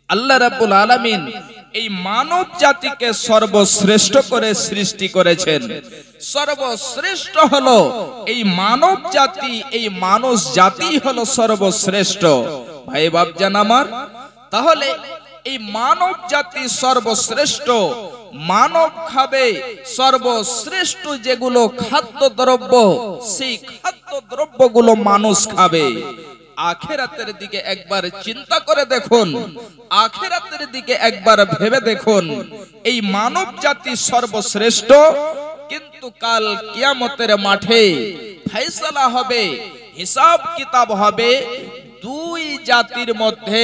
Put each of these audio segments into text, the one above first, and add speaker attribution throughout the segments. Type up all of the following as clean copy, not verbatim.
Speaker 1: আল্লাহ রাব্বুল আলামিন এই মানব জাতিকে সর্বশ্রেষ্ঠ করে সৃষ্টি করেছেন। সর্বশ্রেষ্ঠ হলো এই মানব জাতি, এই মানুষ জাতি হলো সর্বশ্রেষ্ঠ। ভাই বাপজান আমার, তাহলে এই মানব জাতি সর্বশ্রেষ্ঠ। মানব খাবে সর্বশ্রেষ্ঠ যেগুলো খাদ্যদ্রব্য, সেই খাদ্যদ্রব্যগুলো মানুষ খাবে। আখিরাতের দিকে একবার চিন্তা করে দেখুন, আখিরাতের দিকে একবার ভেবে দেখুন। এই মানব জাতি সর্বশ্রেষ্ঠ, কিন্তু কাল কিয়ামতের মাঠে ফয়সালা হবে, হিসাব কিতাব হবে দুই জাতির মধ্যে।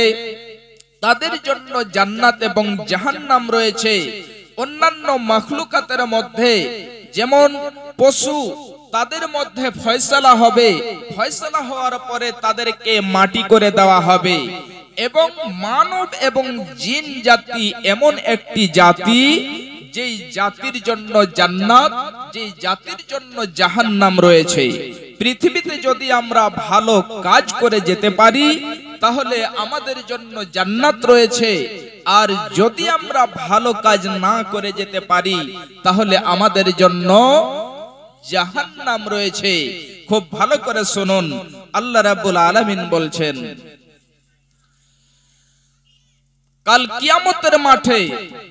Speaker 1: তাদের জন্য জান্নাত এবং জাহান্নাম রয়েছে। অন্যান্য মাখলুকাতের মধ্যে যেমন পশু, তাদের মধ্যে ফয়সালা হবে, ফয়সালা হওয়ার পরে তাদেরকে মাটি করে দেওয়া হবে। এবং মানব এবং জিন জাতি এমন একটি জাতি, যেই জাতির জন্য জান্নাত, যেই জাতির জন্য জাহান্নাম রয়েছে। পৃথিবীতে যদি আমরা ভালো কাজ করে যেতে পারি তাহলে আমাদের জন্য জান্নাত রয়েছে, আর যদি আমরা ভালো কাজ না করে যেতে পারি তাহলে আমাদের জন্য জাহান্নাম রয়েছে। খুব ভালো করে শুনুন, আল্লাহ রাব্বুল আলামিন বলছেন কাল কিয়ামতের মাঠে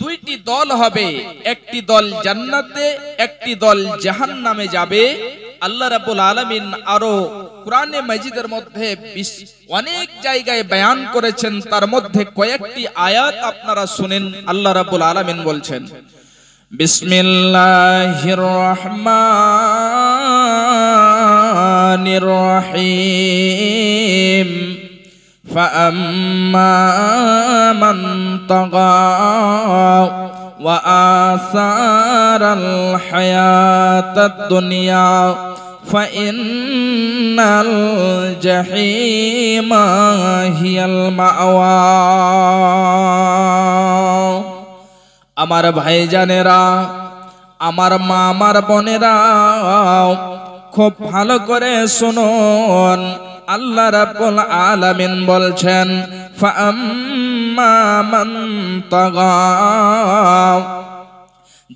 Speaker 1: দুইটি দল হবে, একটি দল জান্নাতে, একটি দল জাহান্নামে যাবে। আল্লাহ রাব্বুল আলামিন আরো কোরআনে মাজিদের মধ্যে অনেক জায়গায় বয়ান করেছেন, তার মধ্যে কয়েকটি আয়াত আপনারা শুনেন। আল্লাহ রাব্বুল আলামিন বলছেন বিসমিল্লাহির রহমানির রহিম فأما من طغى وآثار الحياة الدنيا فإن الجحيم هي المأوى। আমার ভাইজানেরা, আমার মা, আমার বোনেরা, খুব ভালো করে শুনুন। আল্লাহ রাব্বুল আলামিন বলছেন ফাআম্মা মান তাগা,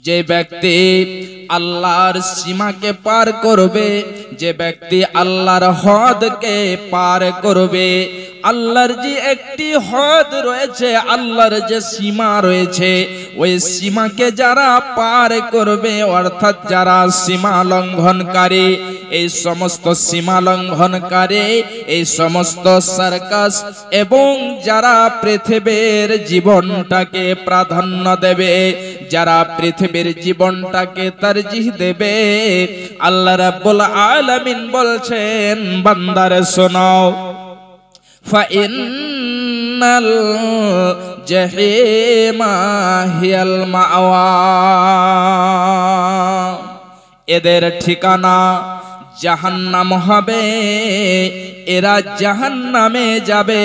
Speaker 1: যে ব্যক্তি আল্লাহর সীমাকে পার করবে, যে ব্যক্তি আল্লাহর হদকে পার করবে। আল্লাহর যে একটি হদ রয়েছে, আল্লাহর যে সীমা রয়েছে, ওই সীমাকে যারা পার করবে, অর্থাৎ যারা সীমা লঙ্ঘনকারী, এই সমস্ত সীমা লঙ্ঘনকারী, এই সমস্ত সার্কাস এবং যারা পৃথিবীর জীবনটাকে প্রাধান্য দেবে, যারা পৃথিবীর জীবনটাকে তারজিহ দেবে, আল্লাহ রাব্বুল আলামিন বলছেন বান্দারে শোনাও, ফাইন্নাল জাহিমা হিয়াল মাওয়া, এদের ঠিকানা জাহান্নাম হবে, এরা জাহান্নামে যাবে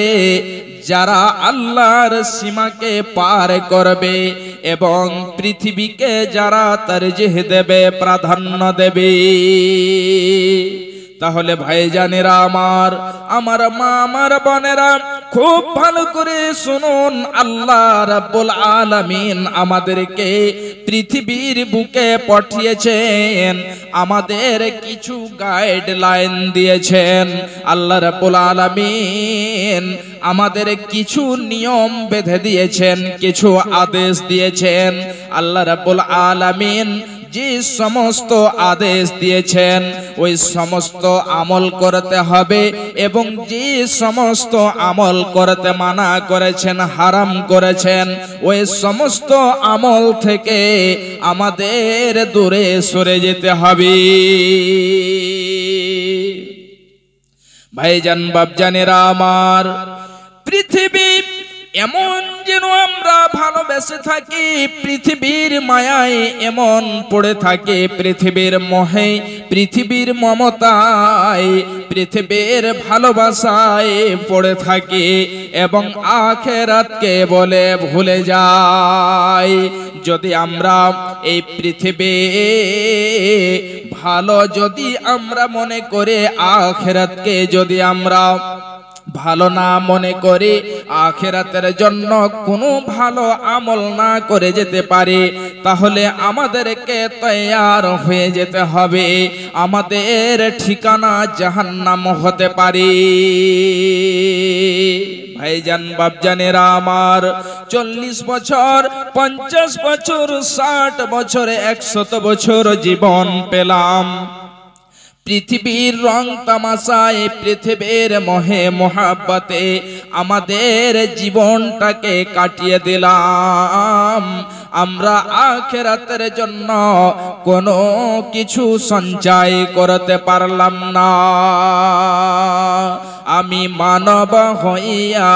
Speaker 1: যারা আল্লাহর সীমাকে পার করবে এবং পৃথিবীকে যারা তারজিহ দেবে, প্রাধান্য দেবে। তাহলে ভাইজানেরা আমার, আমার মা, আমার বোনেরা, খুব ভালো করে শুনুন। আল্লাহ রাব্বুল আলামিন আমাদেরকে পৃথিবীর বুকে পাঠিয়েছেন, আমাদের কিছু গাইডলাইন দিয়েছেন। আল্লাহ রাব্বুল আলামিন আমাদের কিছু নিয়ম বেঁধে দিয়েছেন, কিছু আদেশ দিয়েছেন। আল্লাহ রাব্বুল আলামিন যে সমস্ত আদেশ দিয়েছেন ওই সমস্ত আমল করতে হবে, এবং যে সমস্ত আমল করতে মানা করেছেন, হারাম করেছেন, ওই সমস্ত আমল থেকে আমাদের দূরে সরে যেতে হবে। ভাইজান বাপজানেরা আমার, পৃথিবী এমন যেন আমরা ভালোবেসে থাকি, পৃথিবীর মায়ায় এমন পড়ে থাকে, পৃথিবীর মোহে, পৃথিবীর মমতায়, পৃথিবীর ভালোবাসায় পড়ে থাকে এবং আখিরাতকে বলে ভুলে যাই। যদি আমরা এই পৃথিবী ভালো যদি আমরা মনে করে আখিরাতকে যদি আমরা ভালো না মনে করে আখিরাতের জন্য কোনো ভালো আমল না করে যেতে পারে, তাহলে আমাদেরকে তৈয়ার হয়ে যেতে হবে, আমাদের ঠিকানা জাহান্নাম হতে পারে। ভাইজান বাপজানেরা আমার, 40 বছর 50 বছর 60 বছর 100 বছর জীবন পেলাম, পৃথিবীর রং তামাশায়, পৃথিবীর মোহে মোহাব্বতে আমাদের জীবনটাকে কাটিয়ে দিলাম। আমরা আখিরাতের জন্য কোনো কিছু সঞ্চয় করতে পারলাম না। আমি মানব হইয়া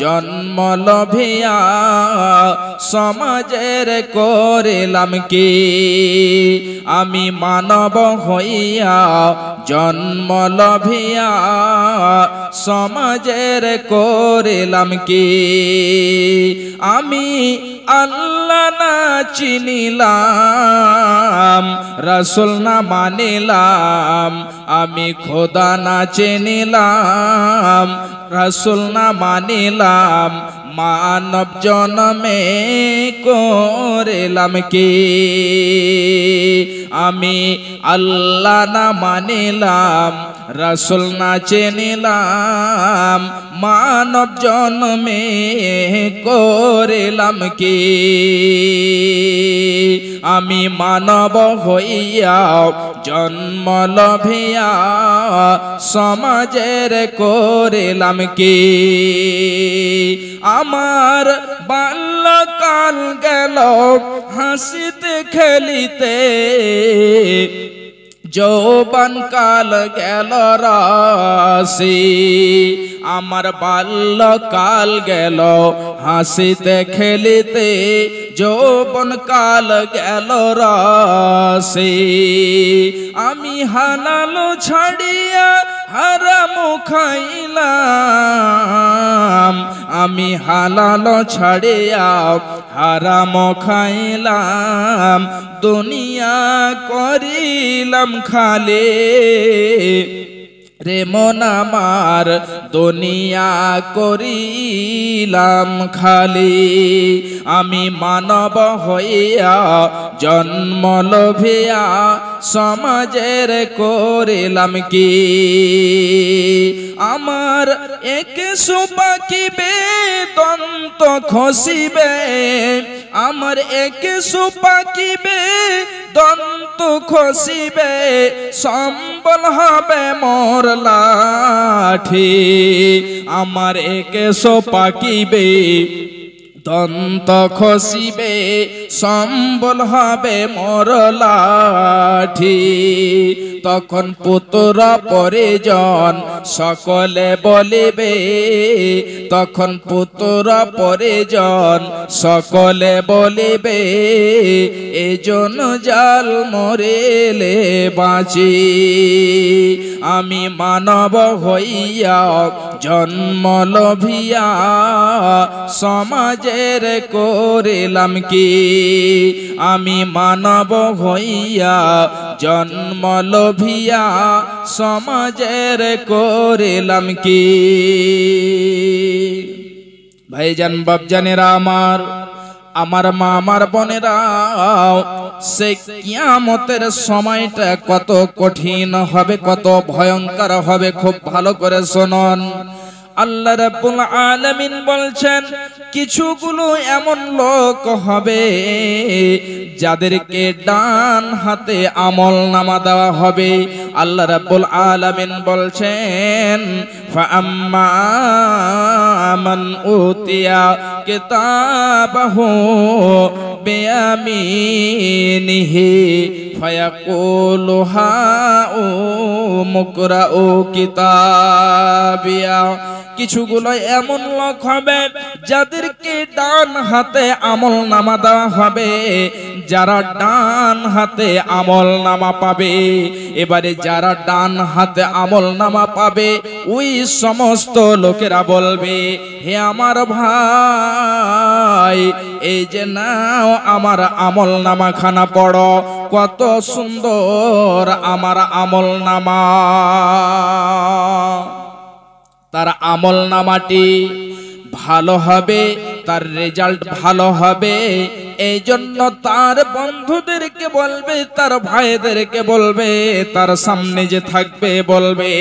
Speaker 1: জন্ম লভিয়া সমাজের করিলাম কি? আমি মানব হইয়া জন্ম লভিয়া সমাজের করিলাম কি? আমি আল্লাহ না চিনিলাম, রাসূল না মানিলাম, আমি খোদা না চিনিলাম, রাসূল না মানিলাম, মানব জন্মে করিলাম কি? আমি আল্লাহ না মানিলাম, রাসূল না চিনিলাম, মানব জন্মে করিলাম কি? আমি মানব হইয়া জন্ম লভিয়া সমাজের করিলাম কি? আমার বাল্যকাল গেল হাসিতে খেলিতে, যৌবন কাল গেল রাশি। আমার বাল্যকাল গেল হাসিতে খেলিতে, যৌবন কাল গেল রাশি। আমি হালাল ছাড়িয়া হারাম খাইলাম, আমি হালাল ছাড়িয়া হারাম খাইলাম, দুনিয়া করিলাম খালি রে মন আমার, দুনিয়া করিলাম খালি। আমি মানব হইয়া জন্ম লভিয়া সমাজের করিলাম কি? আমার এক সুপাকিবে দন্ত খসিবে, আমার এক সুপাকিবে দন্ত খসিবে, সম্বল হবে মোর লাঠি। আমার এক সোপাকিবে দন্ত খসিবে, সম্বল হবে মোর লাঠি। তখন পুত্র পরিজন সকলে বলিবে, তখন পুত্র পরিজন সকলে বলিবে, এজন জাল মরেলে বাঁচি। আমি মানব হইয়া জন্ম লভিয়া সমাজের করিলাম কি? আমি মানব হইয়া জন্ম লভিয়া সমাজের করিলাম কি? ভাইজান বাপজানেরা আমার, আমার মা আমার বোনেরা, সে কিয়ামতের সময়টা কত কঠিন হবে, কত ভয়ঙ্কর হবে, খুব ভালো করে শুনুন। আল্লাহ রাব্বুল আলামিন বলছেন, কিছুগুলো এমন লোক হবে যাদেরকে ডান হাতে আমল নামা দেওয়া হবে। আল্লাহ রাব্বুল আলামিন বলছেন, ফাআম্মা মান উতিয়া কিতাবাহু বিয়ামিনিহি ফায়াকুলু হাউমুকরাউ কিতাবিয়া। কিছুগুলো এমন লোক হবে যাদেরকে ডান হাতে আমল নামা দেওয়া হবে, যারা ডান হাতে আমল নামা পাবে। এবারে যারা ডান হাতে আমল নামা পাবে, ওই সমস্ত লোকেরা বলবে, হে আমার ভাই, এই যে নাও আমার আমল নামা খানা পড়ো, কত সুন্দর আমার আমল নামা। তার আমল নামাটি ভালো হবে, তার রেজাল্ট ভালো হবে। এই জন্য তার বন্ধুদেরকে বলবে, তার ভাইদেরকে বলবে, তার সামনে যে থাকবে বলবে,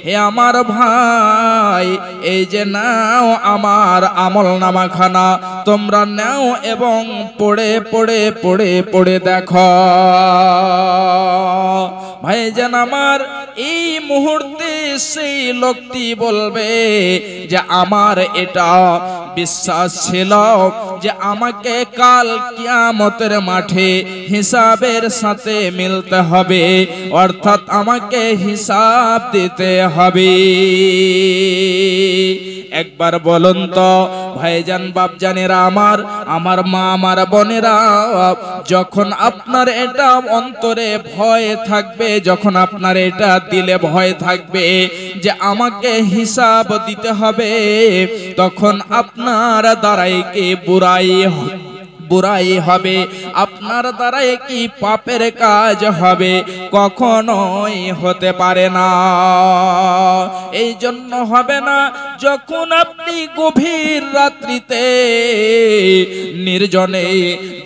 Speaker 1: হে আমার ভাই, এই যে নাও আমার আমল নামাখানা, তোমরা নাও এবং পড়ে পড়ে পড়ে পড়ে দেখো। ভাইজান আমার, এই মুহূর্তে সেই লোকটি বলবে যে আমার এটা বিশ্বাস ছিল যে আমাকে কাল কিয়ামতের মাঠে হিসাবের সাথে মিলতে হবে, অর্থাৎ আমাকে হিসাব দিতে হবে। একবার বলুন তো ভাইজান বাপজানেরা আমার, আমার মা আমার বোনেরা, যখন আপনার এটা অন্তরে ভয় থাকবে, যখন আপনার এটা দিলে ভয় থাকবে যে আমাকে হিসাব দিতে হবে, তখন আপনার দ্বারাই কি বুরাই হবে, আপনার দ্বারাই কি পাপের কাজ হবে? কখনোই হতে পারে না। এই জন্য হবে না। যখন আপনি গভীর রাত্রিতে নির্জনে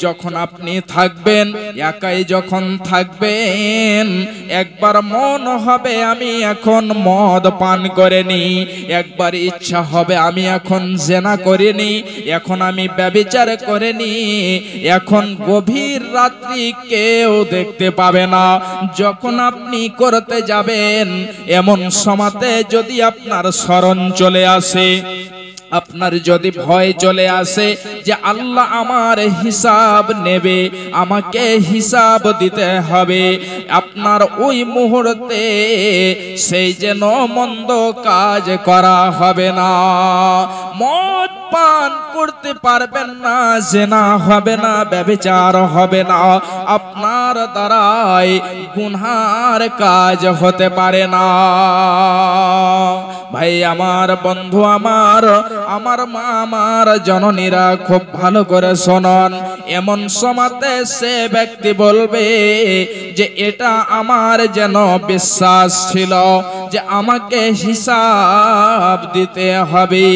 Speaker 1: যখন আপনি থাকবেন, একাই যখন থাকবেন, একবার মন হবে আমি এখন মদ পান করে নি, একবার ইচ্ছা হবে আমি এখন জেনা করে নি, এখন আমি ব্যভিচার করে নি। এখন গভীর রাত্রি কেউ দেখতে পাবে না। যখন আপনি করতে যাবেন, এমন সময়তে যদি আপনার স্মরণ চলে আসে, আপনার যদি ভয় চলে আসে যে আল্লাহ আমার হিসাব নেবে, আমাকে হিসাব দিতে হবে, আপনার ওই মুহূর্তে সেই যেন মন্দ কাজ করা হবে না। মদ পান করতে পারবেন না, জেনা হবে না, ব্যভিচার হবে না, আপনার দ্বারাই গুনহার কাজ হতে পারে না। ভাই আমার, বন্ধু আমার, আমার মা আমার জননীরা, খুব ভালো করে শোনন। এমন সময়তে সে ব্যক্তি বলবে যে এটা আমার যেন বিশ্বাস ছিল যে আমাকে হিসাব দিতে হবে।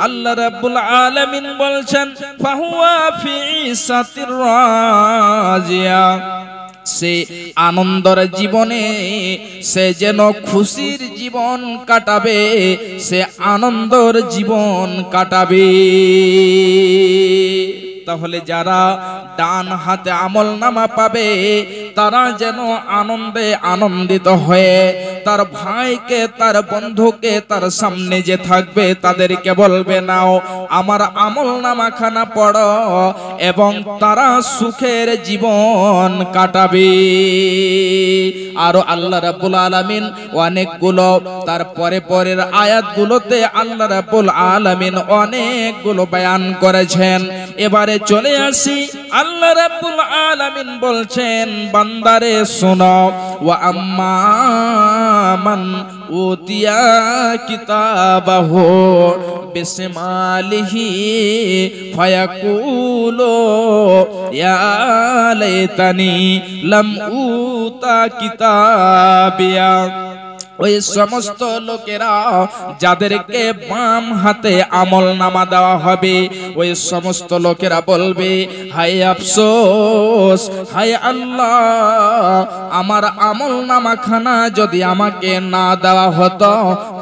Speaker 1: আল্লাহ রাব্বুল আলামিন বলছেন, ফাহুয়া ফি ইসাতির রাজিয়া, সে আনন্দের জীবনে, সে যেন খুশির জীবন কাটাবে, সে আনন্দের জীবন কাটাবে। তাহলে যারা ডান হাতে আমল নামা পাবে, তারা যেন আনন্দে আনন্দিত হয়ে তার ভাইকে, তার বন্ধুকে, তার সামনে যে থাকবে তাদেরকে বলবে, নাও আমার আমল নামাখানা পড়ো, এবং তারা সুখের জীবন কাটাবে। আরো আল্লাহ রাব্বুল আলামিন অনেকগুলো তার পরের আয়াতগুলোতে আল্লাহ রাব্বুল আলামিন অনেকগুলো বয়ান করেছেন। এবারে চলে আসি, আল্লাহ রাব্বুল আলামিন বলছেন, বান্দারে শোনো, ওয়া আম্মা মান উতিয়া কিতাবাহু বিসমালিহি ফায়াকুলু ইয়া লাইতানি লাম উতা কিতাবিয়া। ওই সমস্ত লোকেরা যাদেরকে বাম হাতে আমল নামা দেওয়া হবে, ওই সমস্ত লোকেরা বলবে, হায় আফসোস, হায় আল্লাহ, আমার আমল নামাখানা যদি আমাকে না দেওয়া হতো,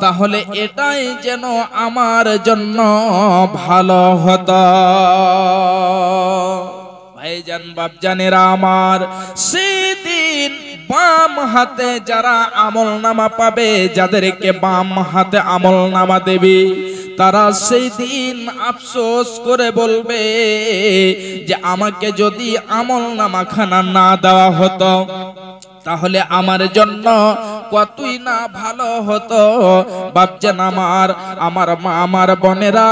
Speaker 1: তাহলে এটাই যেন আমার জন্য ভালো হতো। ভাইজান বাপজানেরা আমার, সেদিন বাম হাতে যারা আমল নামা পাবে, যাদেরকে বাম হাতে আমল নামা দেবে, তারা সেই দিন আফসোস করে বলবে যে আমাকে যদি আমল নামাখানা না দেওয়া হতো, তাহলে আমার জন্য কতই না ভালো হতো। বাপজান আমার, আমার মা আমার বোনেরা,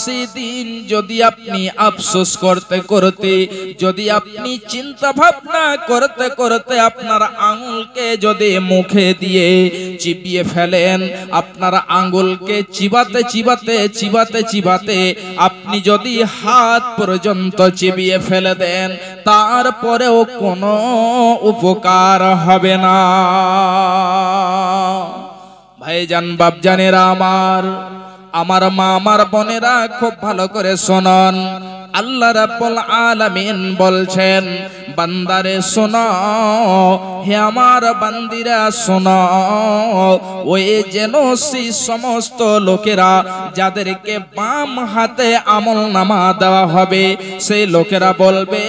Speaker 1: সেদিন যদি আপনি আফসোস করতে করতে, যদি আপনি চিন্তা ভাবনা করতে করতে আপনার আঙুলকে যদি মুখে দিয়ে চিবিয়ে ফেলেন, আপনার আঙুলকে চিবাতে চিবাতে চিবাতে চিবাতে আপনি যদি হাত পর্যন্ত চিবিয়ে ফেলে দেন, তারপরেও কোনো উপকার হবে না। ভাইজান বাপজানেরা আমার, আমার মা আমার বোনেরা খুব ভালো করে শুনুন। আল্লাহ রাব্বুল আলামিন বলছেন, বান্দারে শোনো, হে আমার বান্দিরা শোনো, ওই যেন সেই সমস্ত লোকেরা যাদেরকে বাম হাতে আমলনামা দেওয়া হবে, সেই লোকেরা বলবে,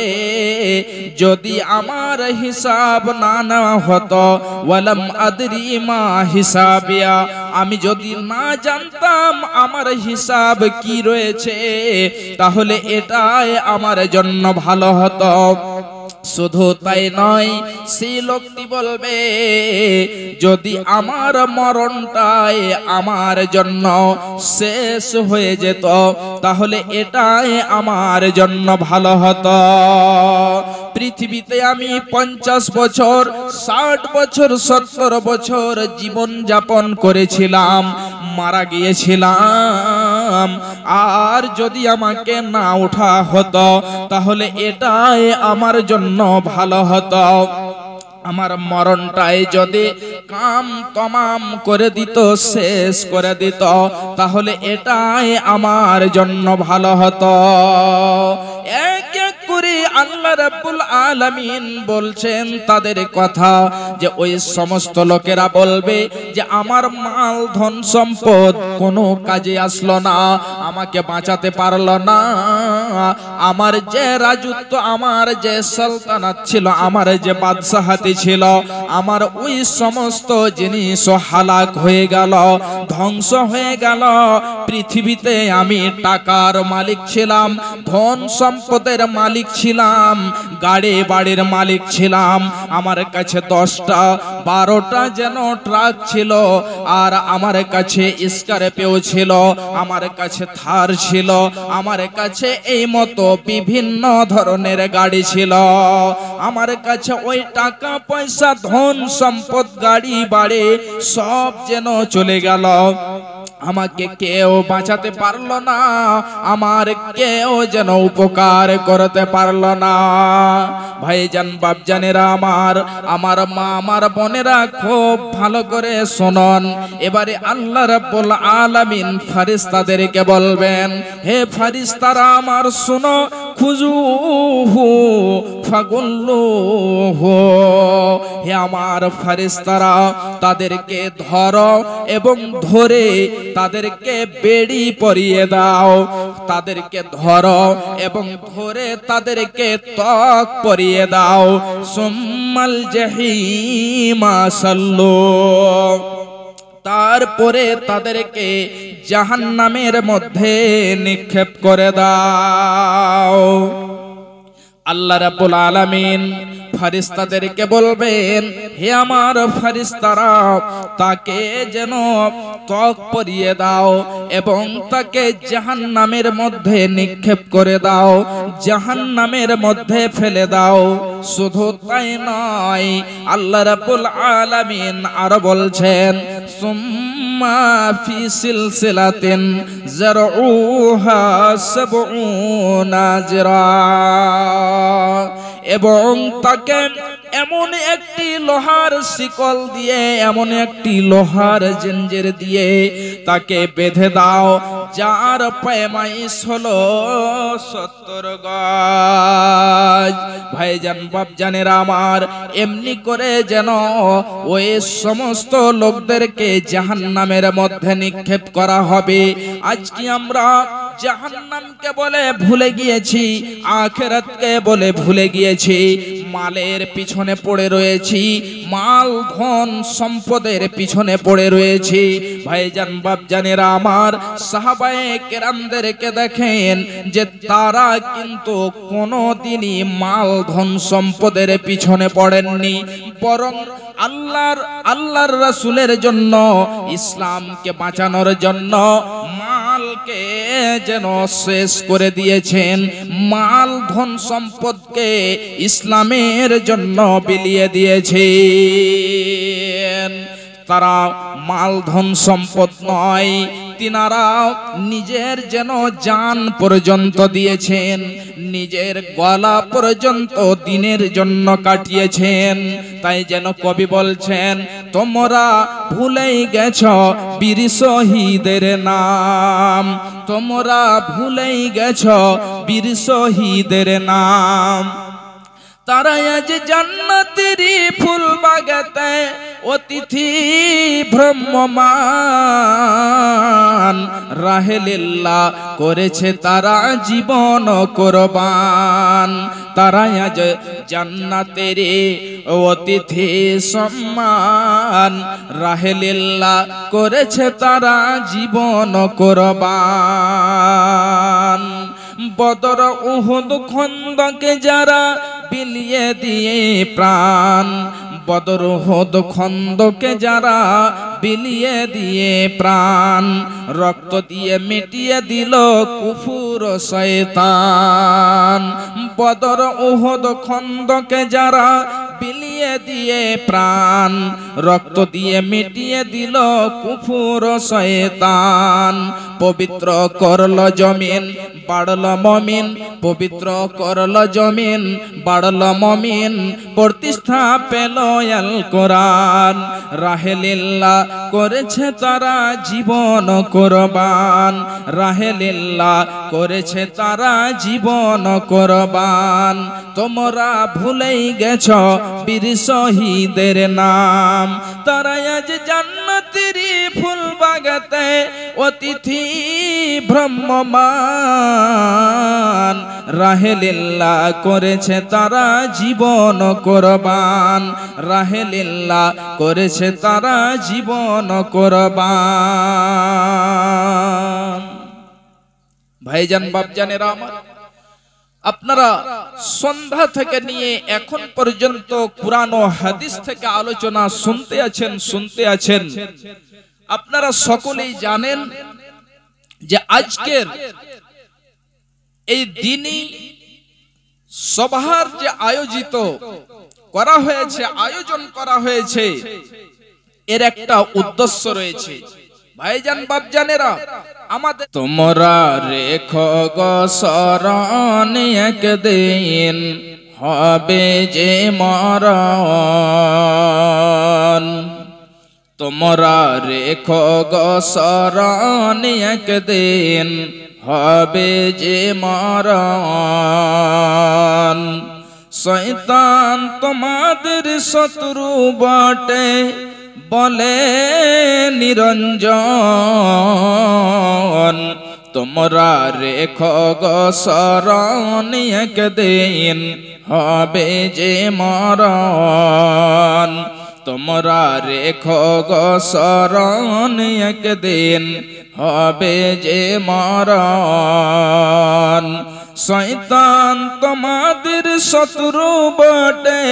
Speaker 1: যদি আমার হিসাব না নেওয়া হতো, ওয়ালাম আদরি মা হিসাবিয়া, আমি যদি না জানতাম আমার হিসাব কি রয়েছে, তাহলে এটাই আমার জন্য ভালো হতো। শুধু তাই নয়, সেই লোকটি বলবে, যদি আমার মরণটাই আমার জন্য শেষ হয়ে যেত, তাহলে এটাই আমার জন্য ভালো হতো। পৃথিবীতে আমি 50 বছর, 60 বছর, 70 বছর জীবন যাপন করেছিলাম, মারা গিয়েছিলাম, আর যদি আমাকে না ওঠা হতো, তাহলে এটাই আমার জন্য ভালো হতো। আমার মরণটাই যদি কাম তমাম করে দিত, শেষ করে দিত, তাহলে এটাই আমার জন্য ভালো হতো। এক এক করে আল্লাহ রাব্বুল আলামিন বলছেন তাদের কথা, যে ওই সমস্ত লোকেরা বলবে যে আমার মাল ধন সম্পদ কোনো কাজে আসলো না, আমাকে বাঁচাতে পারলো না, আমার যে রাজত্ব, আমার যে সালতানাত ছিল, আমার যে বাদশাহতি ছিল, আমার ওই সমস্ত জিনিস হালাক হয়ে গেল, ধ্বংস হয়ে গেল। পৃথিবীতে আমি টাকার মালিক ছিলাম, ধন সম্পদের মালিক ছিলাম, গাড়ি বাড়ির মালিক ছিলাম, আমার কাছে 10টা 12টা যেন ট্রাক ছিল, আর আমার কাছে স্করপিও ছিল, আমার কাছে থার ছিল, আমার কাছে এই মতো বিভিন্ন ধরনের গাড়ি ছিল। আমার কাছে ওই টাকা পয়সা ধন সম্পদ গাড়ি বাড়ি সব যেন চলে গেল, আমাকে কেউ বাঁচাতে পারলো না, আমার কেউ যেন উপকার করতে পারলো না। ভাইজান বাপজানেরা আমার, আমার মা আমার বোনেরা খুব ভালো করে শুনুন। এবারে আল্লাহ রাব্বুল আলামিন ফেরেশতাদেরকে বলবেন, হে ফেরেশতারা আমার শুনো, খুজুহু ফাগুল্লুহু, হে আমার ফেরেশতারা তাদেরকে ধরো এবং ধরে তাদেরকে বেড়ি পরিয়ে দাও, তাদেরকে ধরো এবং ধরে তাদেরকে ত্বক পরিয়ে দাও। সুম্মাল জাহিমা সাল্লু, তারপরে তাদেরকে জাহান্নামের মধ্যে নিক্ষেপ করে দাও। আল্লাহ রাব্বুল আলামিন ফেরেশতাদেরকে বলবেন, হে আমার ফেরেশতারা তাকে যেন ত্বক পরিয়ে দাও এবং তাকে জাহান্নামের মধ্যে নিক্ষেপ করে দাও, জাহান্নামের মধ্যে ফেলে দাও। শুধু তাই নয়, আল্লাহ রাব্বুল আলামিন আরো বলছেন, সুম্মা ফি সিলসিলাতিন যারউহা সাবউনা যিরা, এবং তাকে এমন একটি লোহার শিকল দিয়ে, এমন একটি লোহার জঞ্জির দিয়ে তাকে বেঁধে দাও, যার পয়মাইশ হলো 70 গজ। ভাইজান বাপজানেরা আমার, এমনি করে যেন ওই সমস্ত লোকদেরকে জাহান্নামের মধ্যে নিক্ষেপ করা হবে। আজকে আমরা জাহান্নামকে বলে ভুলে গিয়েছি, আখিরাতকে বলে ভুলে গিয়েছি, মালের পিছনে পড়ে রয়েছি, মাল ধন সম্পদের পিছনে পড়ে রয়েছি। ভাইজান বাপজানেরা আমার, সাহাবায়ে কেরামদেরকে দেখেন যে তারা কিন্তু কোনোদিনই মাল ধন সম্পদের পিছনে পড়েননি, বরং আল্লাহর রাসূলের জন্য, ইসলামকে বাঁচানোর জন্য মালকে যেন শেষ করে দিয়েছেন, মাল ধন সম্পদকে ইসলামের জন্য বিলিয়ে দিয়েছেন। তারা মাল ধন সম্পদ নয়, তিনারা নিজের যেন জান পর্যন্ত দিয়েছেন, নিজের গলা পর্যন্ত দিনের জন্য কাটিয়েছেন। তাই যেন কবি বলছেন, তোমরা ভুলেই গেছ বীর শহীদের নাম, তোমরা ভুলেই গেছ বীর শহীদের নাম। তারা আজ জান্নাতেরই ফুল বাগাতে অতিথি ভ্রমমান, রাহেলিল্লাহ করেছে তারা জীবন কোরবান। তারা আজ জান্নাতেরই অতিথি সম্মান, রাহেলিল্লাহ করেছে তারা জীবন কোরবান। বদর উহুদ খন্দকে যারা বিলিয়ে দিয়ে প্রাণ, বদর উহুদ খন্দকে যারা বিলিয়ে দিয়ে প্রাণ, রক্ত দিয়ে মিটিয়ে দিল কুফর শয়তান। বদর উহুদ খন্দকে যারা বিলিয়ে দিয়ে প্রাণ, রক্ত দিয়ে মিটিয়ে দিল কুফর শয়তান। পবিত্র করল জমিন বাড়ল মমিন, পবিত্র করল জমিন বাড়ল মমিন, প্রতিষ্ঠা পেল আল কোরআন। রাহেলিল্লাহ করেছে তারা জীবন কোরবান, রাহেলিল্লাহ করেছে তারা জীবন কোরবান। তোমরা ভুলেই গেছ বীর শহীদের নাম। তারা আজ জান্নাতেরই ফুল বাগাতে অতিথি ভ্রমমান, রাহেলিল্লাহ করেছে তারা জীবন কোরবান, রাহেলিল্লাহ করেছে তারা জীবন কোরবান। ভাইজান বাপজানেরা আমার, আপনারা সন্ধ্যা থেকে নিয়ে এখন পর্যন্ত কুরআন ও হাদিস থেকে আলোচনা শুনতে আছেন। আপনারা সকলেই জানেন যে আজকের এই দিনই সভার যে আয়োজন করা হয়েছে এর একটা উদ্দেশ্য রয়েছে। ভাইজান বাপজানেরা আমাদের, তোমরা রেখো গো শরণ একদিন হবে যে মরণ, তোমরা রেখো গো শরণ একদিন হবে যে মরণ। শয়তান তোমাদের শত্রু বটে বলে নিরঞ্জন, তোমরা রেখো গো শরণ একদিন হবে যে মরণ, তোমরা রেখো গো শরণ একদিন হবে যে মরণ। শয়তান তোমাদের শত্রু বটে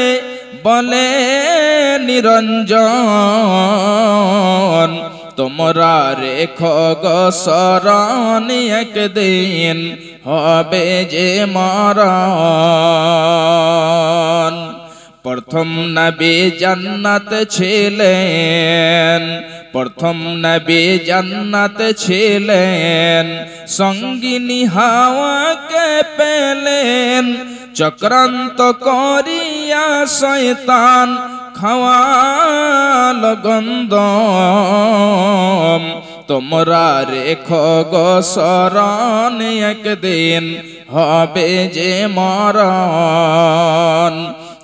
Speaker 1: বলে নিরঞ্জন, তোমরা রেখো গো শরণ একদিন হবে যে মরণ। প্রথম নবী জান্নাত ছিলেন, প্রথম নবী জান্নাত ছিলেন, সঙ্গিনী হাওয়াকে পেলেন, চক্রান্ত করিয়া শয়তান খাওয়াল গন্ধম। তোমরা রেখো গো শরণ একদিন হবে যে মরণ,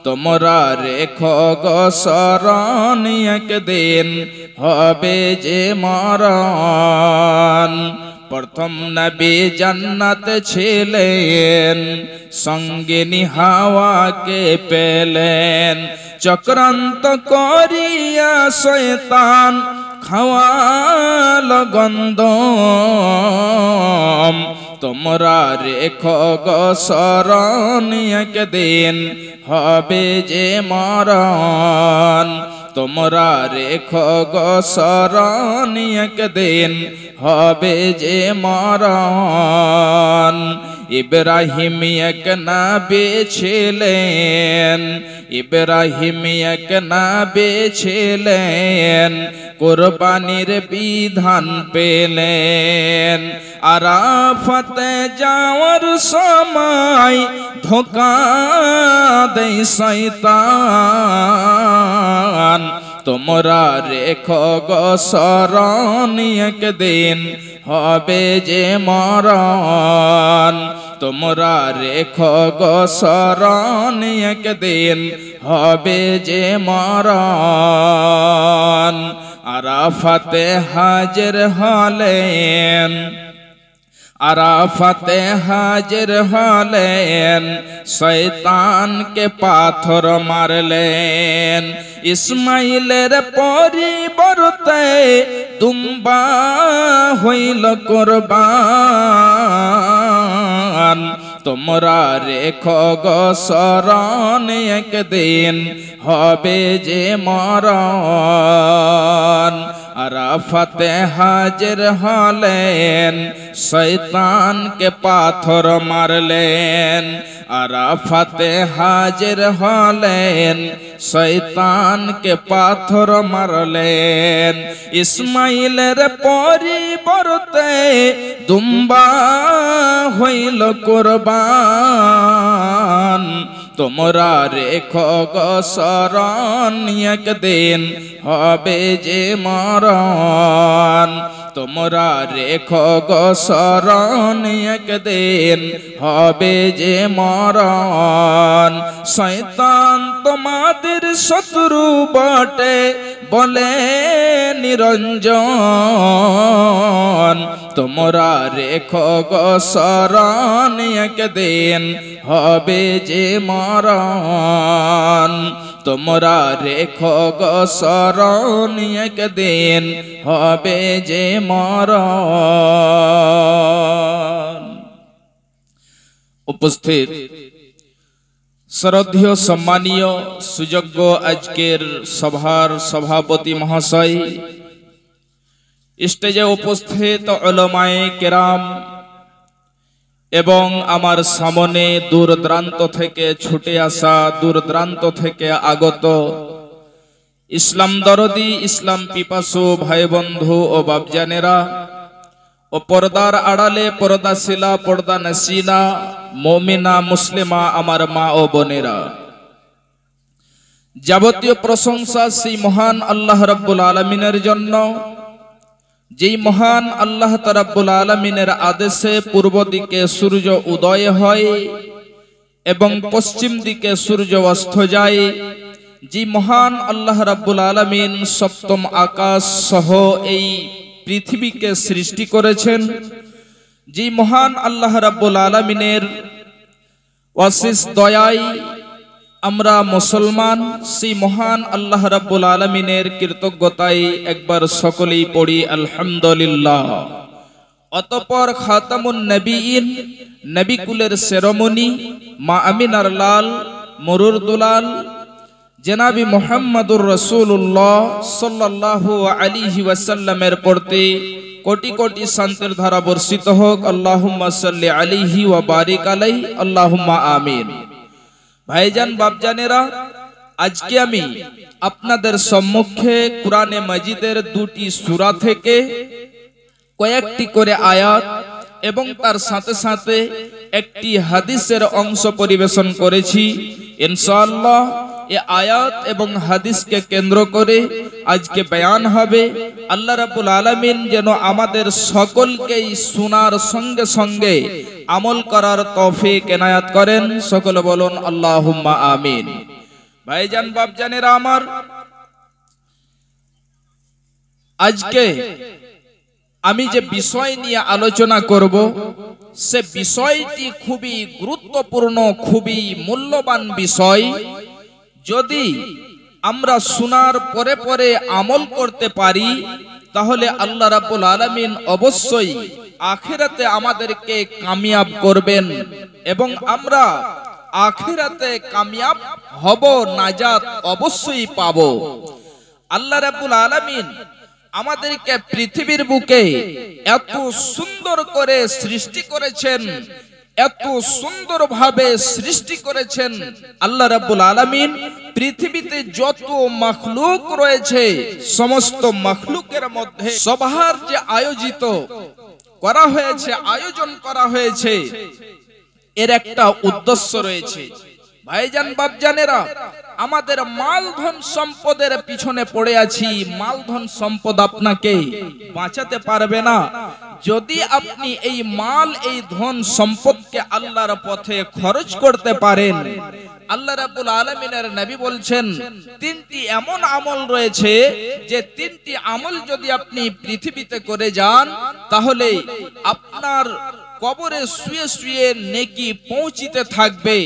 Speaker 1: তোমরা রেখো গো শরণ একদিন হবে যে মরণ। প্রথম নবী জান্নাত ছিলেন, সঙ্গিনী হাওয়াকে পেলেন, চক্রান্ত করিয়া শয়তান খাওয়াল গন্ধম। তোমরা রেখো গো শরণ একদিন হবে যে মরণ, তোমরা রেখো গো শরণ একদিন হবে যে মরণ। ইব্রাহিম এক নবী ছিলেন, ইব্রাহিম এক নবী ছিলেন, কুরবানির বিধান পেলেন। আরাফাতে যাওয়ার সময় ধোঁকা দেয় শয়তান, তোমরা রেখো গো স্মরণ একদিন হবে যে মরণ, তোমরা রেখো গো স্মরণ একদিন হবে যে মরণ। আরাফাতে হাজির হলেন, আরাফাতে হাজির হলেন, শয়তানকে পাথর মারলেন। ইসমাইলের পরিবর্তে দুম্বা হইল কুরবান, তোমরা রেখো গো স্মরণ একদিন হবে যে মরণ। আরাফাতে হাজির হলেন, শয়তানকে পাথর মারলেন। আরাফাতে হাজির হলেন, শয়তানকে পাথর মারলেন। ইসমাইলের পরিবর্তে দুম্বা হইল কুরবান, তোমরা রেখো গো স্মরণ একদিন হবে যে মরণ, তোমরা রেখো গো স্মরণ একদিন হবে যে মরণ। শয়তান তোমাদের শত্রু বটে বলে নিরঞ্জন, তোমরা রেখো গো স্মরণ একদিন হবে যে মরণ, তোমরা রেখো গো স্মরণ একদিন হবে যে মরণ। উপস্থিত শ্রদ্ধেয় সম্মানীয় সুযোগ্য আজকের সভার সভাপতি মহাশয়, স্টেজে উপস্থিত উলামায়ে কেরাম এবং আমার সামনে দূর দূরান্ত থেকে ছুটে আসা, দূর দূরান্ত থেকে আগত ইসলাম দরদি, ইসলাম পিপাসু ভাই বন্ধু ও বাপজানেরা ও পর্দার আড়ালে পর্দাশীলা, পর্দা নসিনা, মুমিনা, মুসলিমা আমার মা ও বোনেরা, যাবতীয় প্রশংসা সেই মহান আল্লাহ রাব্বুল আলামিনের জন্য, যেই মহান আল্লাহ রাব্বুল আলামিনের আদেশে পূর্ব দিকে সূর্য উদয় হয় এবং পশ্চিম দিকে সূর্য অস্ত যায়। যে মহান আল্লাহ রাব্বুল আলামিন সপ্তম আকাশ সহ এই পৃথিবীকে সৃষ্টি করেছেন, যে মহান আল্লাহ রাব্বুল আলামিনের অশেষ দয়ায় আমরা মুসলমান, সেই মহান আল্লাহ রাব্বুল আলামিনের কৃতজ্ঞতায় একবার সকলেই পড়ি আলহামদুলিল্লাহ। অতঃপর খাতামুন নবীন, নবী কুলের শিরোমণি, মা আমিনার লাল, মরুর দুলাল, জনাবি মুহাম্মদুর রাসূলুল্লাহ সাল্লাল্লাহু আলাইহি ওয়াসাল্লামের প্রতি কোটি কোটি শান্তির ধারা বর্ষিত হোক। আল্লাহুম্মা সাল্লি আলাইহি ওয়া বারিক আলাইহি, আল্লাহুম্মা আমিন। ভাইজান, বাপজানেরা, আজকে আমি আপনাদের সম্মুখে কুরআনে মাজিদের দুটি সূরা থেকে কয়েকটি করে আয়াত এবং তার সাথে সাথে একটি হাদিসের অংশ পরিবেশন করেছি। ইনশাআল্লাহ এই আয়াত এবং হাদিসকে কেন্দ্র করে আজকে বয়ান হবে। আল্লাহ রাব্বুল আলামিন যেন আমাদের সকলকেই শোনার সঙ্গে সঙ্গে আমল করার তৌফিক এনায়াত করেন। সকলে বলুন আল্লাহুম্মা আমিন। ভাইজান, বাপজানেরা আমার, আজকে আমি যে বিষয় নিয়ে আলোচনা করব সে বিষয়টি খুবই গুরুত্বপূর্ণ, খুবই মূল্যবান বিষয়। যদি আমরা শোনার পরে পরে আমল করতে পারি তাহলে আল্লাহ রাব্বুল আলামিন অবশ্যই আখিরাতে আমাদেরকে কামিয়াব করবেন এবং আমরা আখিরাতে কামিয়াব হব, নাজাত অবশ্যই পাব। আল্লাহ রাব্বুল আলামিন আমাদেরকে পৃথিবীর বুকে এত সুন্দর করে সৃষ্টি করেছেন, এত সুন্দরভাবে সৃষ্টি করেছেন আল্লাহ রাব্বুল আলামিন। পৃথিবীতে যত মাখলুক রয়েছে সমস্ত মাখলুকের মধ্যে সভার যে আয়োজিত করা হয়েছে, আয়োজন করা হয়েছে, এর একটা উদ্দেশ্য রয়েছে। ভাইজান বাপজানেরা, আমাদের মালধন সম্পদের পিছনে পড়ে আছি। মালধন সম্পদ আপনাকে বাঁচাতে পারবে না। যদি আপনি এই মাল, এই ধন সম্পদকে আল্লাহর পথে খরচ করতে পারেন, আল্লাহ রাব্বুল আলামিনের নবী বলছেন তিনটি এমন আমল রয়েছে যে তিনটি আমল যদি আপনি পৃথিবীতে করে যান তাহলে আপনার কবরে শুয়ে শুয়ে নেকি পৌঁছিতে থাকবে।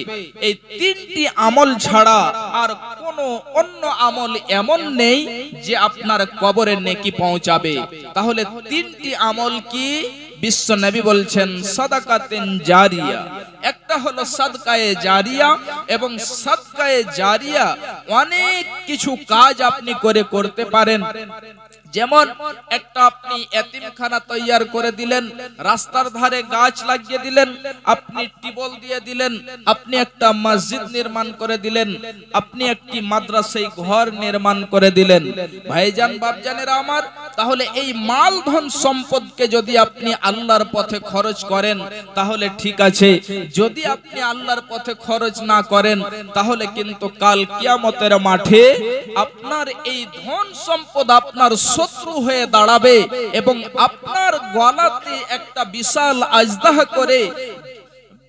Speaker 1: এই তিনটি আমল ছাড়া আর কোনো অন্য আমল এমন নেই যে আপনার কবরে নেকি পৌঁছাবে। তাহলে তিনটি আমল কি? বিশ্ব নবী বলছেন সাদাকাতিন জারিয়া। একটা হলো সাদকায়ে জারিয়া, এবং সাদকায়ে জারিয়া অনেক কিছু কাজ আপনি করতে পারেন। যেমন একটা আপনি এতিমখানা তৈয়ার করে দিলেন, রাস্তার ধারে গাছ লাগিয়ে দিলেন, আপনি টিবল দিয়ে দিলেন, আপনি একটা মসজিদ নির্মাণ করে দিলেন, আপনি একটি মাদ্রাসায় ঘর নির্মাণ করে দিলেন। ভাইজান বাপজানেরা আমার, তাহলে এই মাল ধন সম্পদকে যদি আপনি আল্লাহর পথে খরচ করেন তাহলে ঠিক আছে। যদি আপনি আল্লাহর পথে খরচ না করেন তাহলে কিন্তু কাল কিয়ামতের মাঠে আপনার এই ধন সম্পদ আপনার শত্রু হয়ে দাঁড়াবে এবং আপনার গলাতে একটা বিশাল আজদাহ করে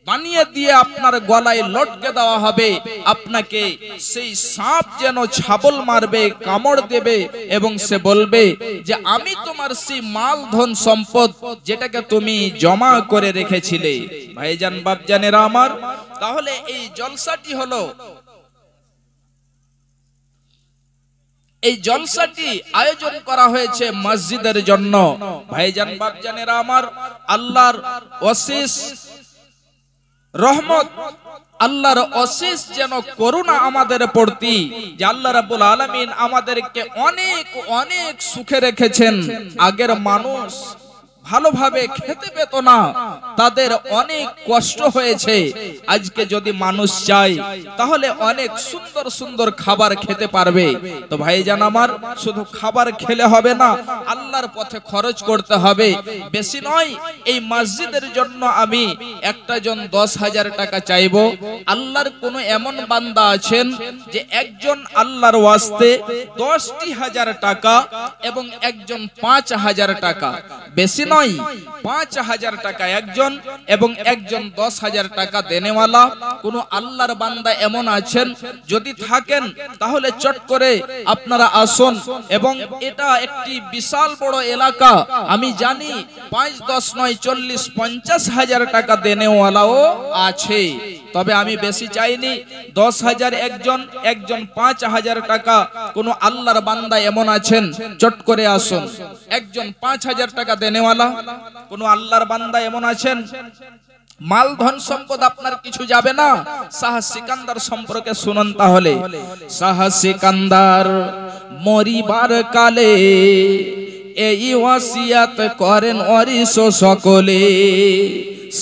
Speaker 1: বানিয়ে দিয়ে আপনার গলায় লটকে দেওয়া হবে। আপনাকে সেই সাপ যেন ছাবল মারবে, কামড় দেবে এবং সে বলবে যে আমি তোমার সেই মাল ধন সম্পদ যেটাকে তুমি জমা করে রেখেছিলে। ভাইজান বাপজানেরা আমার, তাহলে এই জলসাটি হলো, এই জলসাটি আয়োজন করা হয়েছে মসজিদের জন্য। ভাইজান বাপজানেরা আমার, আল্লাহর অশেষ রহমত, আল্লাহর অশেষ যেন করুণা আমাদের প্রতি, যে আল্লাহ রাব্বুল আলামিন আমাদেরকে অনেক অনেক সুখে রেখেছেন। আগের মানুষ ভালোভাবে খেতে পেত না, তাদের অনেক কষ্ট হয়েছে। আজকে যদি মানুষ চায় তাহলে অনেক সুন্দর সুন্দর খাবার খেতে পারবে। তো ভাইজান আমার, শুধু খাবার খেলে হবে না, আল্লাহর পথে খরচ করতে হবে। বেশি নয়, এই মসজিদের জন্য আমি একটা জন 10,000 টাকা চাইবো। আল্লাহর কোন এমন বান্দা আছেন যে একজন আল্লাহর ওয়াস্তে 10,000 টাকা এবং একজন 5,000 টাকা, বেশি নয় 5,000 টাকা একজন এবং একজন 10,000 টাকা দেনেওয়ালা কোন আল্লাহর বান্দা এমন আছেন? যদি থাকেন তাহলে চট করে আপনারা আসুন। এবং এটা একটি বিশাল বড় এলাকা, আমি জানি 5-10 নয় 40-50,000 টাকা দেনেওয়ালাও আছে। তবে আমি বেশি চাইনি, 10,000 একজন, একজন 5,000 টাকা কোন আল্লাহর বান্দা এমন আছেন? চট করে আসুন। একজন 5,000 টাকা দেনেওয়ালা কোন আল্লাহর বান্দা এমন আছেন? মাল ধন সম্পদ আপনার কিছু যাবে না। শাহ সিকান্দার সম্পর্কে শুনুন তাহলে। শাহ সিকান্দার মরিবার কালে এই ওয়াসিয়াত করেন অরিস সকলে।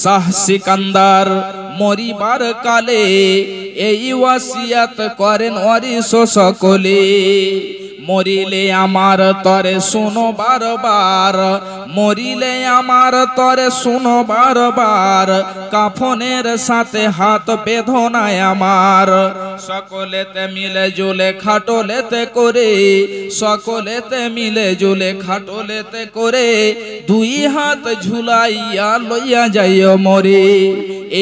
Speaker 1: শাহ সিকান্দার মরিবার কালে এই ওয়াসিয়াত করেন অরিস সকলে। মরিলে আমার তরে শুনো বারবার, মরিলে আমার তরে শুনো বারবার, কাফনের সাথে হাত বেঁধনায় আমার। সকলেতে মিলে জুলে খাটোলেতে করে, সকলেতে মিলে জুলে খাটোলেতে করে, দুই হাত ঝুলাইয়া লইয়া যাইও মরে।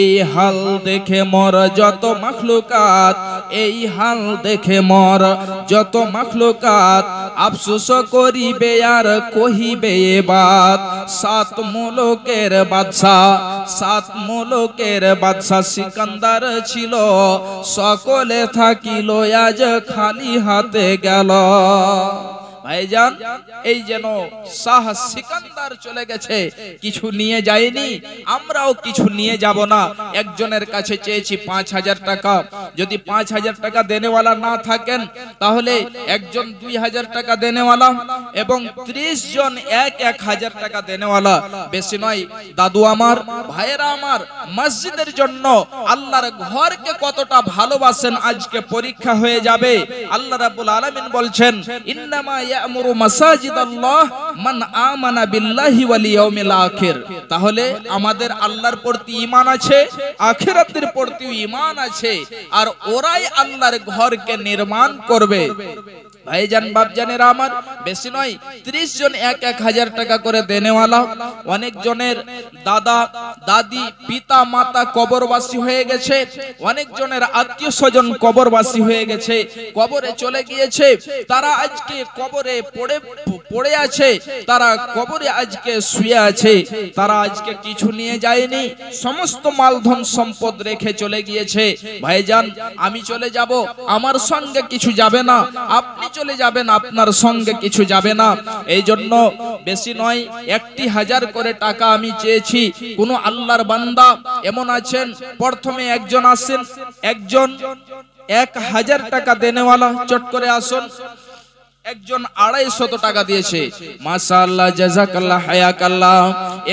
Speaker 1: এই হাল দেখে মর যত মাখলুকাত, এই হাল দেখে মর যত মাখলুকাত, আফসোস করিবে আর কহিবে এ বাত। সাত মুলুকের বাদশা, সাত মুলুকের বাদশা সিকান্দার ছিল, সকলে থাকিল আজ খালি হাতে গেল। ভাইজান, এই যেন শাহ সিকান্দার চলে গেছে, কিছু নিয়ে যায়নি। আমরাও কিছু নিয়ে যাব না। একজনের কাছে চেয়েছি 5000 টাকা, যদি 5000 টাকা দেনেওয়ালা না থাকেন তাহলে একজন 2000 টাকা দেনেওয়ালা এবং 30 জন 1000 টাকা দেনেওয়ালা, বেশি নয়। দাদু আমার, ভাইয়েরা আমার, মসজিদের জন্য আল্লাহর ঘরকে কতটা ভালোবাসেন আজকে পরীক্ষা হয়ে যাবে। আল্লাহ রাব্বুল আলামিন বলছেন, ইন্নামা ইয়ামুরু মাসাজিদাল্লাহ মান আমানা বিল্লাহি ওয়াল ইয়াউমিল আখির। তাহলে আমাদের আল্লাহর প্রতি ঈমান আছে, আখিরাতের প্রতি ঈমান আছে, আর ওরাই আল্লাহর ঘরকে নির্মাণ করবে। ভাইজান বাপজানেরা আমার, বেশি নয়, 30 জন 1000 টাকা করে দেনেওয়ালা। অনেক জনের দাদা দাদি পিতা মাতা কবরবাসী হয়ে গেছে, অনেক জনের আত্মীয় স্বজন কবরবাসী হয়ে গেছে, কবরে চলে গিয়েছে। তারা আজকে কবরে পড়ে আছে, তারা কবরে আজকে শুয়ে আছে। তারা আজকে কিছু নিয়ে যায়নি, সমস্ত মালধন সম্পদ রেখে চলে গিয়েছে। ভাইজান, আমি চলে যাব, আমার সঙ্গে কিছু যাবে না, আপনি চলে যাবেন, আপনার সঙ্গে কিছু যাবে না। এই জন্য বেশি নয়, 1000 করে টাকা আমি চেয়েছি। কোন আল্লাহর বান্দা এমন আছেন, প্রথমে একজন আসেন, একজন 1000 টাকা দেনেওয়ালা, চট করে আসুন। একজন 250 টাকা দিয়েছে, মাশাআল্লাহ, জাযাকাল্লাহ, হায়াকাল্লাহ।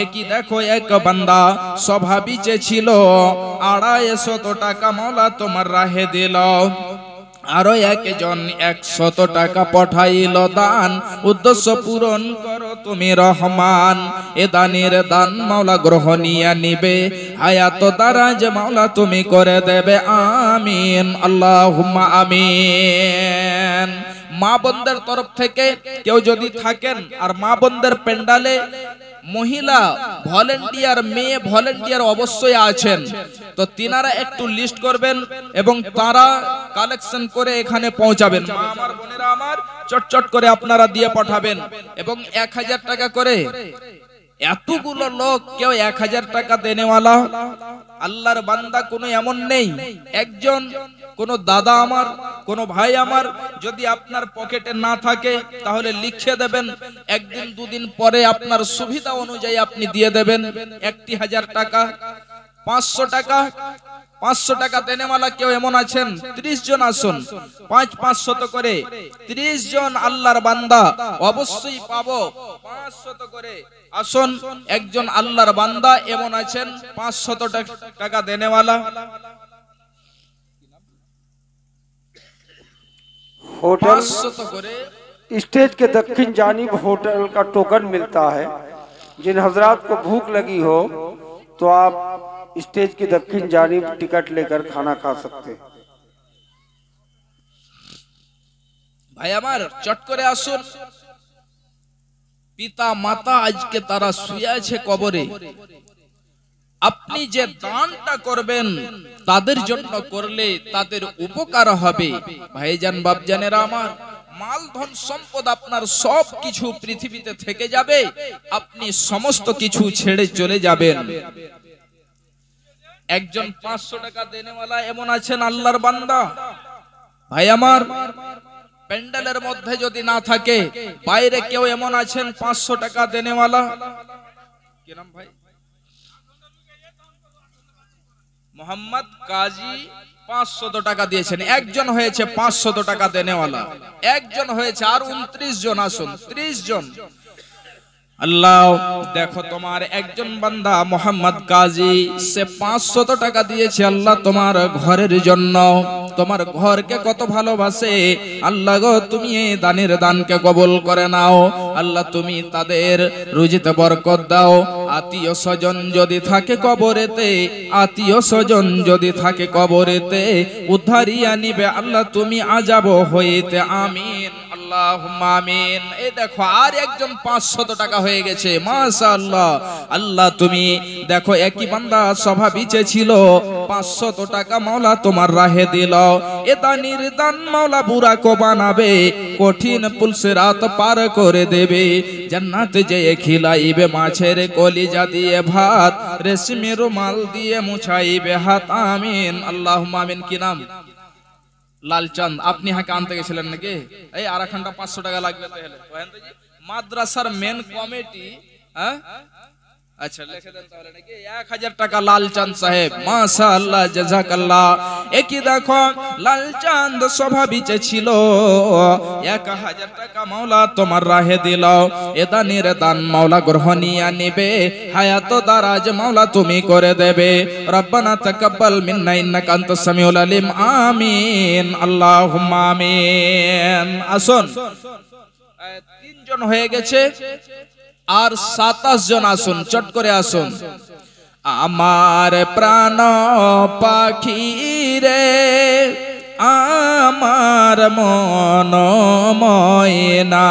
Speaker 1: একই দেখো, এক বান্দা স্বভাবই ছিল 250 টাকা মাওলা তোমার রাহে দিল। আরো একজন 100 টাকা পাঠাইল দান, উদ্দেশ্য পূরণ করো তুমি রহমান। এ দানের দান মাওলা গ্রহণীয় নিবে, হায়াত দারাজ মাওলা তুমি করে দেবে, আমিন, আল্লাহুম্মা আমিন। মা বোনদের তরফ থেকে কেউ যদি থাকেন, আর মা বোনদের পেন্ডালে মহিলা ভলেন্টিয়ার, মেয়ে ভলেন্টিয়ার অবশ্যই আছেন, তো তিনারা একটু লিস্ট করবেন এবং তারা কালেকশন করে এখানে পৌঁছাবেন। মা আমার, বোনেরা আমার, চটচট করে আপনারা দিয়ে পাঠাবেন। এবং 1000 টাকা করে এতগুলো লোক, কেউ 1000 টাকা দেনেওয়ালা আল্লাহর বান্দা কোনো এমন নেই। একজন কোন দাদা আমার, কোন ভাই আমার, যদি আপনার পকেটে না থাকে তাহলে লিখে দেবেন, একদিন দুদিন পরে আপনার সুবিধা অনুযায়ী আপনি দিয়ে দেবেন। 1000 টাকা, 500 টাকা, 500 টাকা দেনেওয়ালা কেউ এমন আছেন, 30 জন আসুন, 500 করে 30 জন আল্লাহর বান্দা অবশ্যই পাবো। 500 করে আসুন। একজন আল্লাহর বান্দা এমন আছেন 500 টাকা দেনেওয়ালা।
Speaker 2: होटल स्टेज के दक्षिण जानिब होटल का टोकन मिलता है। जिन हजरात को भूख लगी हो तो आप स्टेज की दक्षिण जानिब टिकट लेकर खाना खा सकते हैं।
Speaker 1: ভাই আমার, চট করে আসুন। পিতা মাতা আজকে তারা শুয়ে আছে কবরে, আপনি যে দানটা করবেন তাদের জন্য করলে তাদের উপকার হবে। ভাইজান বাপজানেরা আমার, মাল ধন সম্পদ আপনার সব কিছু পৃথিবীতে থেকে যাবে, আপনি সমস্ত কিছু ছেড়ে চলে যাবেন। একজন 500 টাকা দেনেওয়ালা এমন আছেন আল্লাহর বান্দা। ভাই আমার, প্যান্ডেলের মধ্যে যদি না থাকে, বাইরে কেউ এমন আছেন 500 টাকা দেনেওয়ালা। কি নাম ভাই? মোহাম্মদ কাজী 500 টাকা দিয়েছেন। একজন হয়েছে 500 টাকা দেনেওয়ালা, একজন হয়েছে, আর 29 জন আসুন, 30 জন। আল্লাহ দেখো, তোমার একজন বান্দা মোহাম্মদ কাজী, সে 500 টাকা দিয়েছে আল্লাহ তোমার ঘরের জন্য। তোমার ঘরকে কত ভালোবাসে আল্লাহ গো, তুমি এই দানের দানকে কবুল করে নাও আল্লাহ। তুমি তাদের রুজিতে বরকত দাও। আত্মীয় স্বজন যদি থাকে কবরেতে, আত্মীয় স্বজন যদি থাকে কবরেতে, উদ্ধারিয়া নিবে আল্লাহ তুমি আযাব হইতে, আমিন, আল্লাহুম্মা আমিন। এই দেখো, আর একজন 500 টাকা হয়ে গেছে, মাশাআল্লাহ। আল্লাহ তুমি দেখো, একই বান্দা স্বভাবই ছিল 500 টাকা মাওলা তোমার রাহে দিল। এ দানির দান মাওলা বুড়াকো বানাবে, কঠিন পুলসিরাত পার করে দেবে। জান্নাতে যেয়ে খিলাইবে মাছের কলিজা দিয়ে ভাত, রেশমি রুমাল দিয়ে মুছাইবে হাত, আমিন, আল্লাহুম্মা আমিন। কি নাম? লালচাঁদ। আপনি হাঁকে আনতে গেছিলেন নাকি? এই আরাখানটা 500 টাকা লাগবে। তাহলে মাদ্রাসার মেন কমিটি, আচ্ছা লিখে দেন তাহলে নাকি 1000 টাকা লালচাঁদ সাহেব, মাশাআল্লাহ জাযাকাল্লাহ। একই দেখো লালচাঁদ স্বভাবিচে ছিল, 1000 টাকা মাওলা তোমার রাহে দিল। এ দানের দান মাওলা গ্রহণীয়া নেবে, হায়াত দারাজ মাওলা তুমি করে দেবে। রব্বানা তাকাব্বাল মিন্না ইন্নাকা আনতাস সামিউল আলিম, আমিন আল্লাহুম্মা আমিন। আসুন 3 জন হয়ে গেছে, আর 27 জন আসুন, চট করে আসুন। আমার প্রাণ পাখি রে, আমার মন ময়না,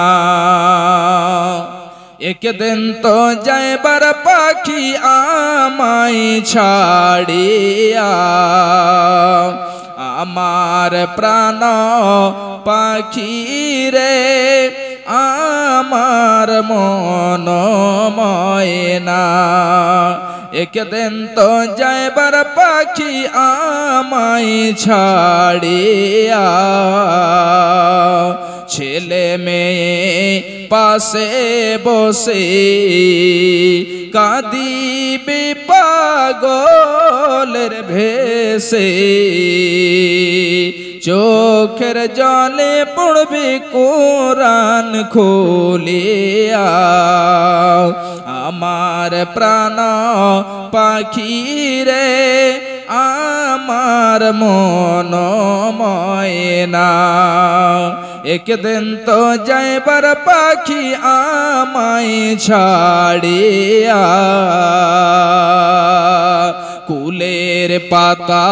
Speaker 1: একদিন তো যাইবার পাখি আমায় ছাড়িয়া। আমার প্রাণ পাখি রে, আমার মন ময়না, একদিন তো যাইবার পাখি আমায় ছাড়িয়া। ছেলে মেয়ে পাশে বসে কাঁদিবে পাগলের ভেসে, চোখের জলে পড়বে কোরআন খুলিয়া। আমার প্রাণ পাখি রে, আমার মন ময়না, একদিন তো যাইবার পাখি আমায় ছাড়িয়া। কুলের পাতা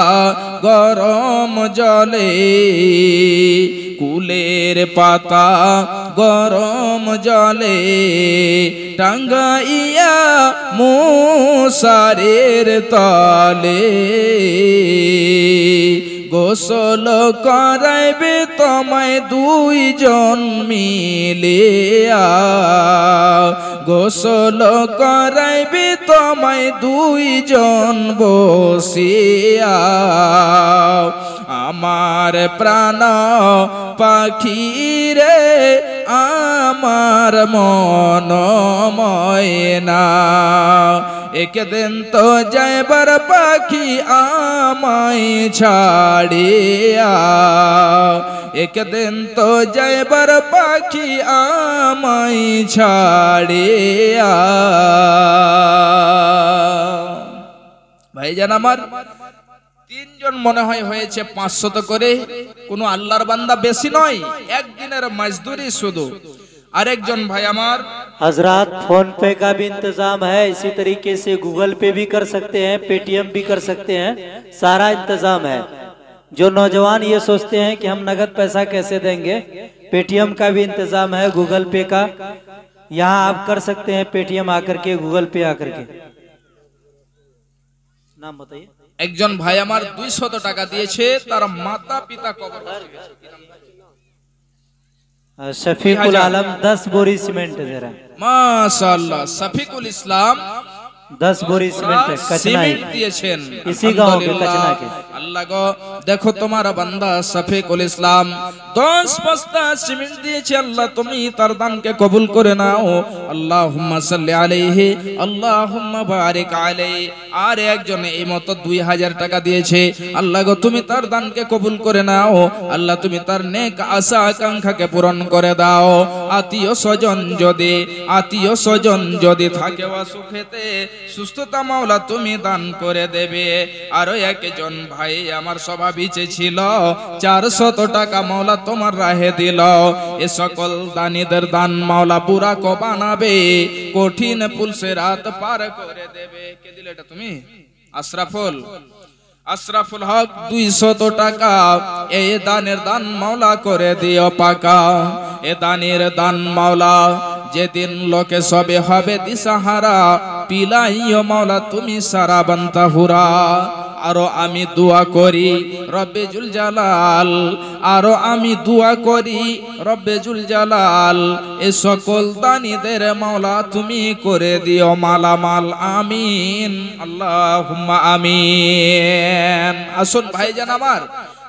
Speaker 1: গরম জলে, কুলের পাতা গরম জলে, টাঙ্গাইয়া মশারির তলে, গোসল করাইবে তোমায় 2 জন মিলিয়া। গোসল করাইবে তোমায় 2 জন বসিয়া। আমার প্রাণ পাখি রে, আমার মন ময়না, একদিন তো যাইবার পাখি আমায় ছাড়িয়া। একদিন তো যাইবার পাখি আমায় ছাড়িয়া। ভাইজান আমার 3 জন মনে হয় হয়েছে 500 করে, কোনো আল্লাহর বান্দা বেশি নয়, একদিনের মজদুরি শুধু। আরেকজন ভাই আমার,
Speaker 3: हजरात फोन पे का भी इंतजाम है, इसी तरीके से गूगल पे भी कर सकते हैं, पेटीएम भी कर सकते हैं, सारा इंतजाम है। जो नौजवान ये सोचते हैं कि हम नगद पैसा कैसे देंगे, पेटीएम का भी इंतजाम है, गूगल पे का। यहाँ आप कर सकते हैं पेटीएम आकर के, गूगल पे आकर के। नाम बताइए।
Speaker 1: একজন ভাই আমার 200 টাকা দিয়েছে, তার মাতা পিতা কবর।
Speaker 3: शफीकुल आलम 10 बोरी सीमेंट दे रहा है।
Speaker 1: माशाअल्लाह, शफीकुल इस्लाम
Speaker 3: 10 बोरी सीमेंट कचनाई
Speaker 1: দিয়েছেন
Speaker 3: इसी गांव के कचना के।
Speaker 1: আল্লাহ গো, দেখো তোমার বান্দা শফিকুল ইসলাম 10 বস্তা সিমেন্ট দিয়েছে। আল্লাহ তুমি তার দানকে কবুল করে নাও। আল্লাহুম্মা সাল্লি আলাইহি, আল্লাহুম্মা বারিক আলাইহি। আর একজন এই মতো 2000 টাকা দিয়েছে। আল্লাহ গো, তুমি তার দানকে কবুল করে নাও। আল্লাহ তুমি তার নেক আশা আকাঙ্ক্ষাকে পূরণ করে দাও। আত্মীয় স্বজন যদি থাকে অসুখেতে, সুস্থতা মাওলা তুমি দান করে দেবে। আরো একজন ভাই আমার স্বভাবিচে ছিল, 400 টাকা মাওলা তোমার রাহে দিল। এ সকল দানীদের দান মাওলা বুড়া কো বানাবে, কঠিন পুলসে রাত পার করে দেবে। কে দিলে এটা? তুমি আশরাফুল হক 200 টাকা। এই দানের দান মাওলা করে দিও পাকা। এ দানের দান মাওলা যেদিন লোকে সবে হবে দিশাহারা, পিলাইও মাওলা তুমি সারা বান্তা হুরা। আরো আমি দোয়া করি রব্বে জুল জালাল, আরো আমি দোয়া করি রব্বে জুল জালাল, এ সকল দানীদের মাওলা তুমি করে দিও মালামাল। আমিন আল্লাহুম্মা আমিন। আসুন ভাইজান আমার,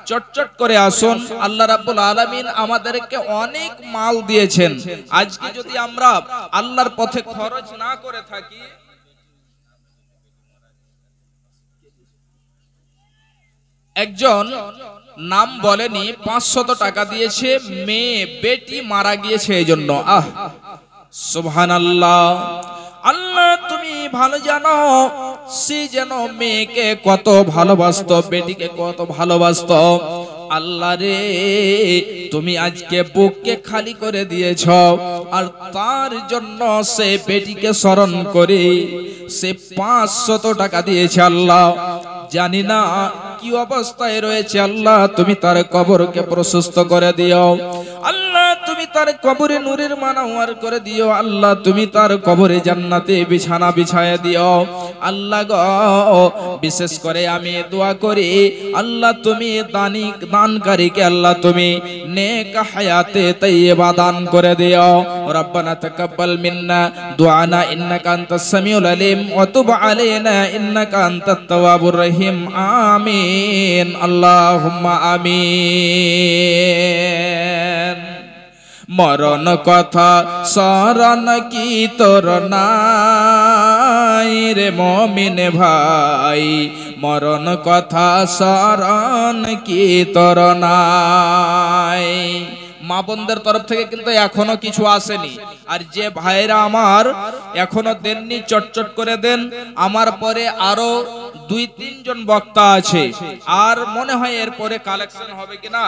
Speaker 1: চটচট করে আসুন। আল্লাহ রাব্বুল আলামিন আমাদেরকে অনেক মাল দিয়েছেন। আজকে যদি আমরা আল্লাহর পথে খরচ না করে থাকি, একজন নাম বলেনি 500 টাকা দিয়েছে, মেয়ে বেটি মারা গিয়েছে এই জন্য। সুবহানাল্লাহ। আল্লাহ তুমি ভালো জানো সে যেন মেয়েকে কত ভালোবাসতো, বেটিকে কত ভালোবাসতো। আল্লাহ রে তুমি আজকে বুককে খালি করে দিয়েছ, আর তার জন্য সে বেটিকে স্মরণ করে সে 500 টাকা দিয়েছে। আল্লাহ জানি না কি অবস্থায় রয়েছে, আল্লাহ তুমি তার কবরকে প্রশস্ত করে দিও। আল্লাহ তুমি তার কবরে নূরের মানাওয়ার করে দিও। আল্লাহ তুমি তার কবরে জান্নাতে বিছানা বিছায়া দিও। আল্লাহ গো বিশেষ করে আমি দোয়া করি, আল্লাহ তুমি দানকারীকে আল্লাহ তুমি নেক হায়াতে তাইয়্যিবা দান করে দিও। রব্বানা তাকাব্বাল মিন্না দুআনা ইন্নাকা আনতাস সামিউল আলিম ওয়া তুব আলাইনা ইন্নাকা আনতাত তাওয়াবুর রহিম। আমিন আল্লাহুম্মা আমিন। মরণ কথা স্মরণ কি তোর নাই রে মুমিন ভাই, মরণ কথা স্মরণ কি তোর নাই। মা বোনদের তরফ থেকে কিন্তু এখনো কিছু আসেনি, আর যে ভাইরা আমার এখনো দেননি চটচট করে দেন। আমার পরে আরো 2-3 জন বক্তা আছে, আর মনে হয় এরপরে কালেকশন হবে কিনা